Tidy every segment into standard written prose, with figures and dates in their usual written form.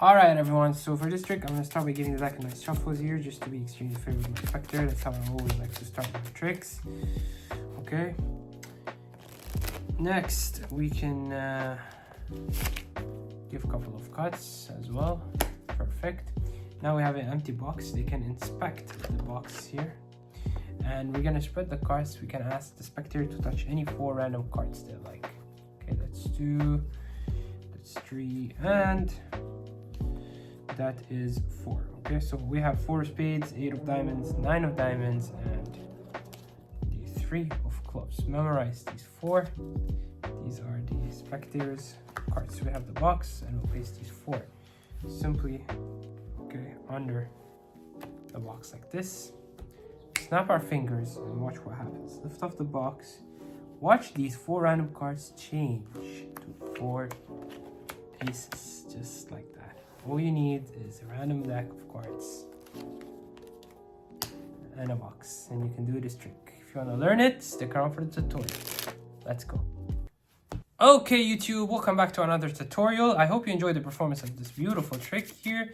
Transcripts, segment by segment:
Alright everyone, so for this trick, I'm going to start by getting the deck a nice shuffles here, just to be extremely fair with my spectator. That's how I always like to start with tricks. Okay. Next, we can give a couple of cuts as well. Perfect. Now we have an empty box. They can inspect the box here. And we're going to spread the cards. We can ask the spectator to touch any 4 random cards they like. Okay, that's 2, that's 3, and that is 4. Okay, so we have 4 spades, 8 of diamonds, 9 of diamonds, and the 3 of clubs. Memorize these 4. These are the spectators cards. So we have the box, and we'll place these 4 simply, okay, under the box like this. Snap our fingers and watch what happens. Lift off the box. Watch these 4 random cards change to 4 aces, just like that. All you need is a random deck of cards and a box, and you can do this trick. If you want to learn it, stick around for the tutorial. Let's go. Okay, YouTube, welcome back to another tutorial. I hope you enjoyed the performance of this beautiful trick here,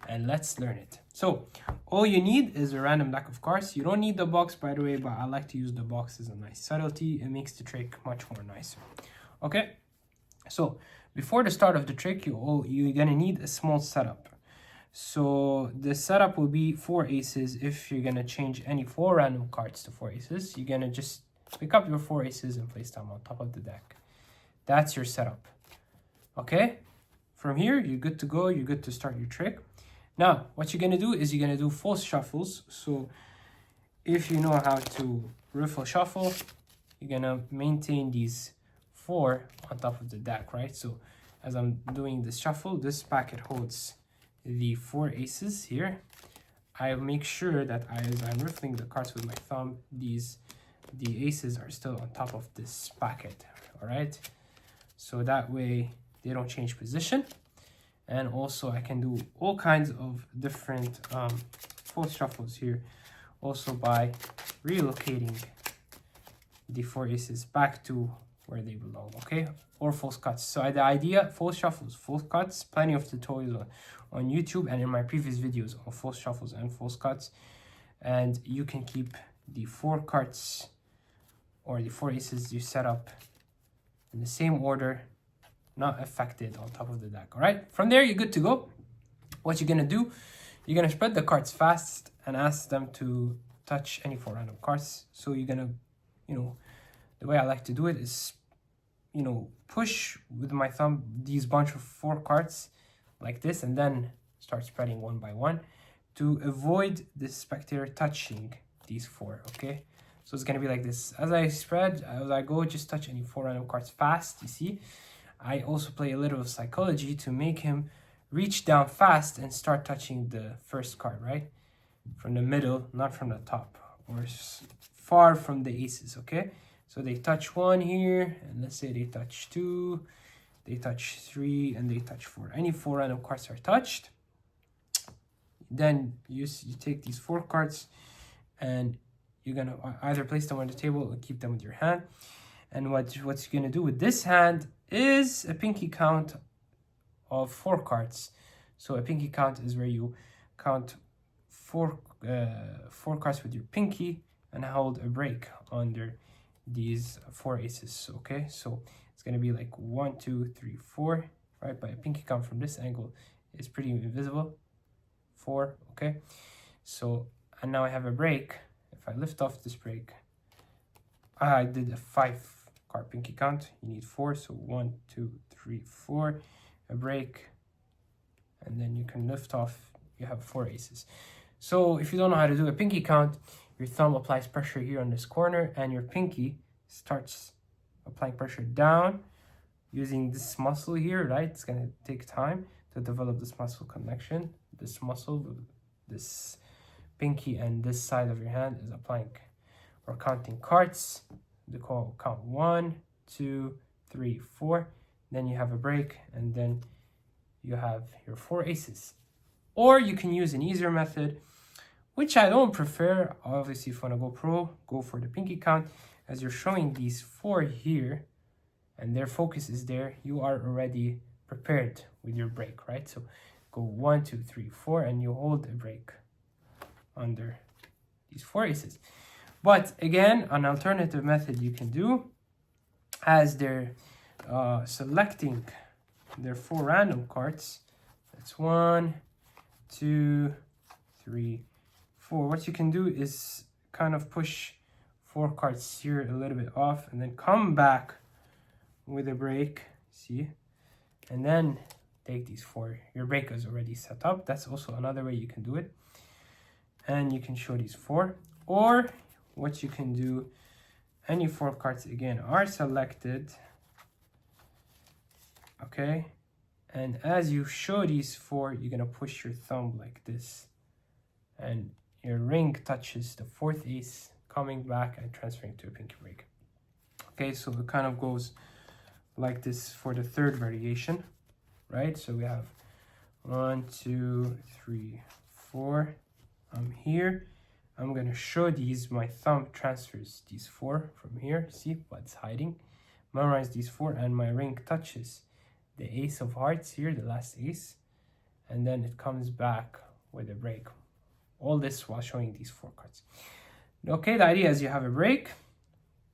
and let's learn it. So, all you need is a random deck of cards. You don't need the box, by the way, but I like to use the box as a nice subtlety. It makes the trick much more nicer. Okay, so before the start of the trick, you're gonna need a small setup. So the setup will be 4 aces. If you're gonna change any 4 random cards to 4 aces, you're gonna just pick up your 4 aces and place them on top of the deck. That's your setup. Okay, from here you're good to go. You're good to start your trick. Now what you're gonna do is you're gonna do false shuffles. So if you know how to riffle shuffle, you're gonna maintain these 4 on top of the deck, right? So as I'm doing this shuffle, this packet holds the 4 aces here. I make sure that as I'm riffling the cards with my thumb, the aces are still on top of this packet, all right? So that way they don't change position. And also I can do all kinds of different false shuffles here, also by relocating the 4 aces back to where they belong, okay? Or false cuts. So the idea, false shuffles, false cuts, plenty of tutorials on YouTube and in my previous videos on false shuffles and false cuts. And you can keep the 4 cards or the 4 aces you set up in the same order, not affected on top of the deck, all right? From there, you're good to go. What you're gonna do, you're gonna spread the cards fast and ask them to touch any 4 random cards. So you're gonna, the way I like to do it is, push with my thumb these bunch of 4 cards like this, and then start spreading one by one to avoid the spectator touching these 4, okay? So it's gonna be like this. As I spread, as I go, just touch any 4 random cards fast, you see? I also play a little of psychology to make him reach down fast and start touching the first card, right? From the middle, not from the top, or far from the aces, okay? So they touch 1 here, and let's say they touch 2, they touch 3, and they touch 4. Any 4 random cards are touched. Then you take these 4 cards, and you're gonna either place them on the table or keep them with your hand. And what you're gonna do with this hand is a pinky count of 4 cards. So a pinky count is where you count 4 cards with your pinky and hold a break under these 4 aces, okay? So it's gonna be like 1, 2, 3, 4, right? But a pinky count from this angle is pretty invisible. 4, okay? So, and now I have a break. If I lift off this break, I did a 5 card pinky count. You need 4, so 1, 2, 3, 4, a break, and then you can lift off. You have 4 aces. So if you don't know how to do a pinky count, your thumb applies pressure here on this corner, and your pinky starts applying pressure down using this muscle here, right? It's gonna take time to develop this muscle connection. This muscle, this pinky and this side of your hand is applying or counting cards. They count 1, 2, 3, 4. Then you have a break, and then you have your 4 aces. Or you can use an easier method, which I don't prefer. Obviously, if you want to go pro, go for the pinky count. As you're showing these 4 here, and their focus is there, you are already prepared with your break, right? So go 1, 2, 3, 4, and you hold a brake under these 4 aces. But again, an alternative method you can do, as they're selecting their 4 random cards. That's 1, 2, 3, 4. What you can do is kind of push 4 cards here a little bit off, and then come back with a brake, see, and then take these 4. Your brake is already set up. That's also another way you can do it. And you can show these 4. Or what you can do, any 4 cards again are selected, okay, and as you show these 4, you're gonna push your thumb like this, and your ring touches the 4th ace, coming back and transferring to a pinky brake. Okay, so it kind of goes like this for the 3rd variation, right? So we have 1, 2, 3, 4. I'm here. I'm gonna show these. My thumb transfers these 4 from here. See what's hiding? Memorize these 4, and my ring touches the ace of hearts here, the last ace, and then it comes back with a brake. All this while showing these 4 cards. Okay, the idea is you have a brake,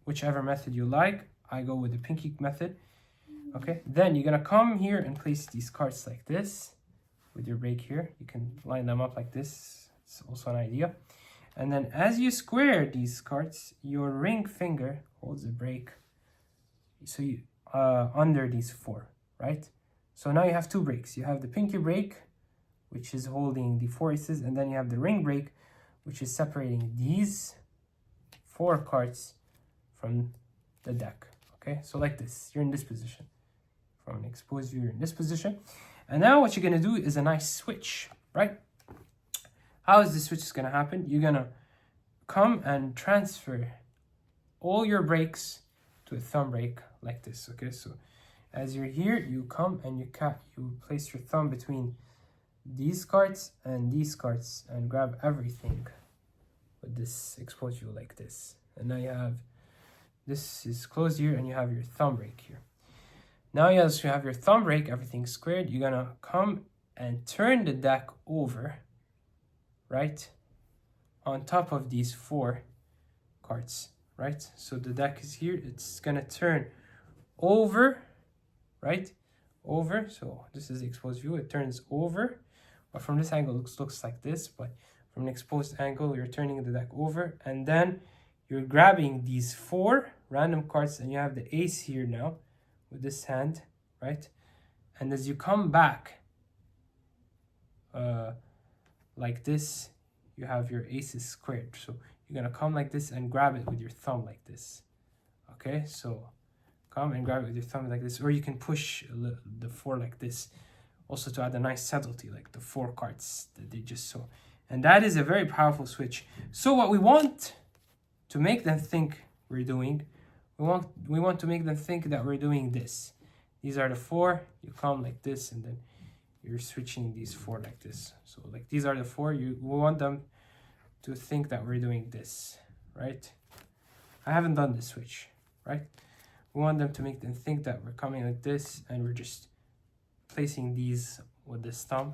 whichever method you like. I go with the pinky method. Okay, then you're gonna come here and place these cards like this with your brake here. You can line them up like this. It's also an idea. And then as you square these cards, your ring finger holds the brake. So you under these 4, right? So now you have 2 brakes. You have the pinky brake, which is holding the 4 aces, and then you have the ring brake, which is separating these 4 cards from the deck. Okay, so like this, you're in this position. From an exposed view, you're in this position. And now what you're gonna do is a nice switch, right? How is this switch gonna happen? You're gonna come and transfer all your brakes to a thumb brake like this. Okay, so as you're here, you come and you place your thumb between these cards and grab everything with this exposed view like this. And now you have, this is closed here, and you have your thumb brake here. Now as you have your thumb brake, everything squared, you're gonna come and turn the deck over, right, on top of these 4 cards, right? So the deck is here, it's gonna turn over, right, over. So this is the exposed view, it turns over, but from this angle it looks like this, but from an exposed angle you're turning the deck over, and then you're grabbing these 4 random cards, and you have the ace here now with this hand, right? And as you come back like this, you have your aces squared. So you're gonna come like this and grab it with your thumb like this. Okay, so come and grab it with your thumb like this, or you can push the 4 like this, also to add a nice subtlety, like the 4 cards that they just saw. And that is a very powerful switch. So what we want to make them think we're doing, we want to make them think that we're doing this. These are the 4, you come like this, and then you're switching these 4 like this. So like these are the 4, we want them to think that we're doing this, right? I haven't done this switch, right? We want them to make them think that we're coming like this, and we're just placing these with this thumb,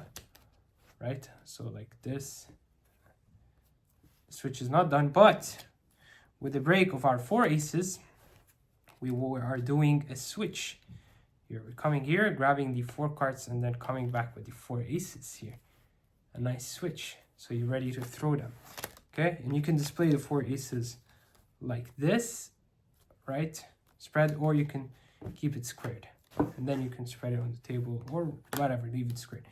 right? So like this. The switch is not done, but with the brake of our 4 aces, we are doing a switch. Here, we're coming here, grabbing the 4 cards, and then coming back with the 4 aces here. A nice switch. So you're ready to throw them. Okay, and you can display the 4 aces like this, right? Spread, or you can keep it squared. And then you can spread it on the table or whatever, leave it squared.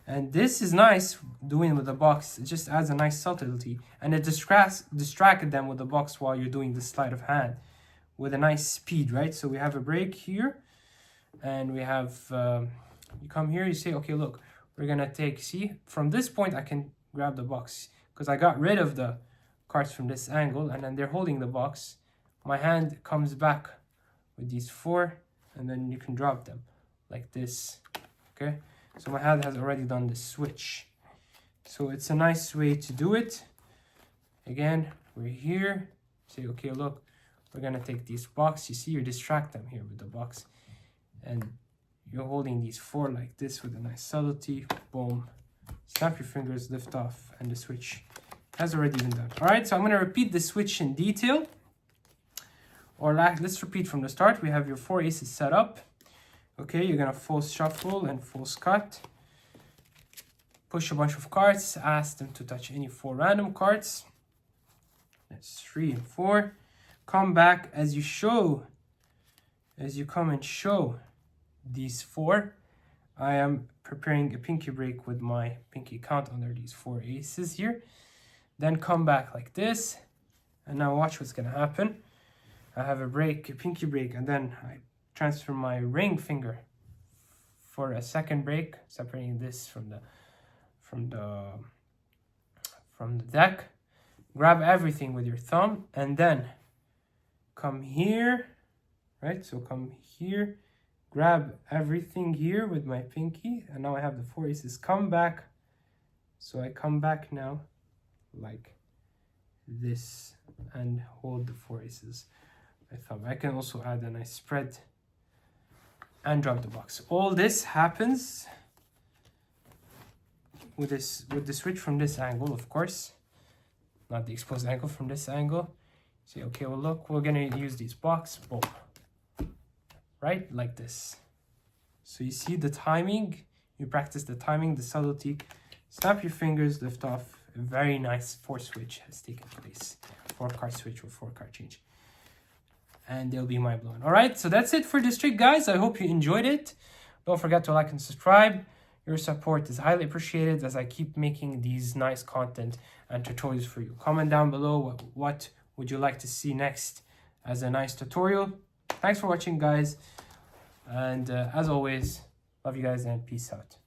And this is nice doing with the box. It just adds a nice subtlety, and it distracted them with the box while you're doing the sleight of hand with a nice speed, right? So we have a break here, and we have, you come here, you say, okay, look, we're gonna take, see, from this point I can grab the box because I got rid of the cards from this angle, and then they're holding the box. My hand comes back with these 4, and then you can drop them like this, okay? So my hand has already done the switch. So it's a nice way to do it. Again, we're here, say, okay, look, we're gonna take these box. You see, you distract them here with the box, and you're holding these 4 like this with a nice subtlety. Boom. Snap your fingers, lift off, and the switch has already been done. All right, so I'm going to repeat the switch in detail. Or let's repeat from the start. We have your 4 aces set up. Okay, you're going to false shuffle and false cut. Push a bunch of cards. Ask them to touch any 4 random cards. That's 3 and 4. Come back as you show. As you come and show these 4. I am preparing a pinky break with my pinky count under these 4 aces here. Then come back like this. And now watch what's going to happen. I have a break, a pinky break, and then I transfer my ring finger for a second break, separating this from the deck. Grab everything with your thumb and then come here, right? So come here, grab everything here with my pinky, and now I have the 4 aces. Come back. So I come back now like this and hold the 4 aces. My thumb. I can also add a nice spread and drop the box. All this happens with the switch from this angle, of course, not the exposed angle, from this angle. Say, okay, well look, we're gonna use these blocks, boom, right, like this. So you see the timing, you practice the timing, the subtlety. Snap your fingers, lift off. A very nice 4 switch has taken place. 4 card switch or 4 card change. And they'll be mind blown. All right, so that's it for this trick, guys. I hope you enjoyed it. Don't forget to like and subscribe. Your support is highly appreciated as I keep making these nice content and tutorials for you. Comment down below what would you like to see next as a nice tutorial. Thanks for watching, guys. And as always, love you guys and peace out.